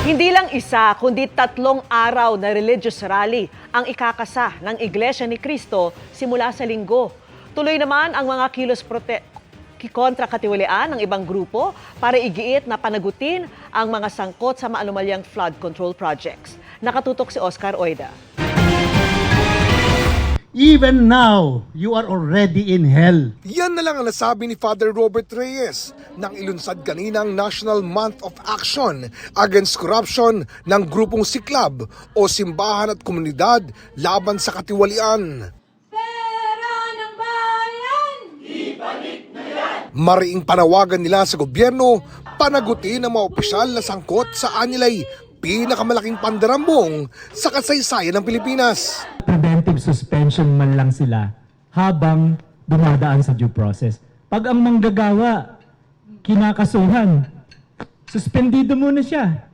Hindi lang isa, kundi 3 araw na religious rally ang ikakasa ng Iglesia ni Cristo simula sa Linggo. Tuloy naman ang mga kilos kontra katiwalian ng ibang grupo para igiit na panagutin ang mga sangkot sa maanumalyang flood control projects. Nakatutok si Oscar Oida. Even now, you are already in hell. Yan na lang ang nasabi ni Father Robert Reyes nang ilunsad kanina ang National Month of Action Against Corruption ng grupong Siklab o Simbahan at Komunidad laban sa katiwalian. Pera ng bayan! Ibalik na yan! Mariing panawagan nila sa gobyerno panagutin ang mga opisyal na sangkot sa anilay pinakamalaking pandarambong sa kasaysayan ng Pilipinas. Preventive suspension man lang sila habang dumadaan sa due process. Pag ang manggagawa, kinakasuhan, suspendido muna siya.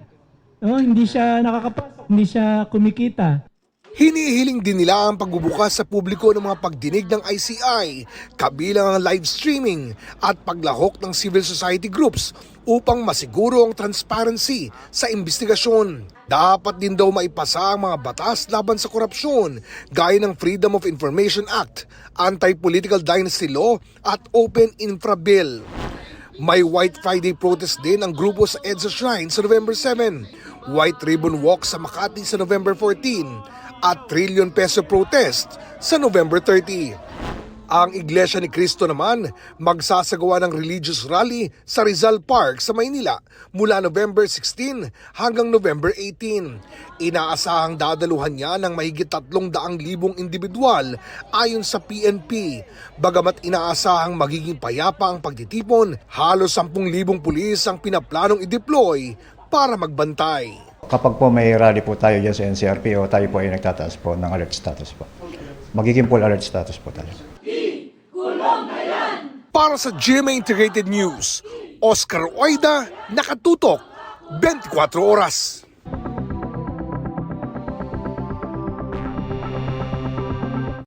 Hindi siya nakakapasok, hindi siya kumikita. Hinihiling din nila ang pagbubukas sa publiko ng mga pagdinig ng ICI, kabilang ang live streaming at paglahok ng civil society groups upang masiguro ang transparency sa investigasyon. Dapat din daw maipasa ang mga batas laban sa korupsyon gaya ng Freedom of Information Act, Anti-Political Dynasty Law at Open Infra Bill. May White Friday protest din ang grupo sa EDSA Shrine sa November 7, White Ribbon Walk sa Makati sa November 14, at trillion peso protest sa November 30. Ang Iglesia ni Cristo naman magsasagawa ng religious rally sa Rizal Park sa Maynila mula November 16 hanggang November 18. Inaasahang dadaluhan niya ng mahigit 300,000 individual ayon sa PNP. Bagamat inaasahang magiging payapa ang pagtitipon, halos 10,000 pulis ang pinaplanong i-deploy para magbantay. Kapag po may rally po tayo dyan sa NCRPO, tayo po ay nagtataas po ng alert status po. Magiging full alert status po tayo. Para sa GMA Integrated News, Oscar Oida, nakatutok 24 oras.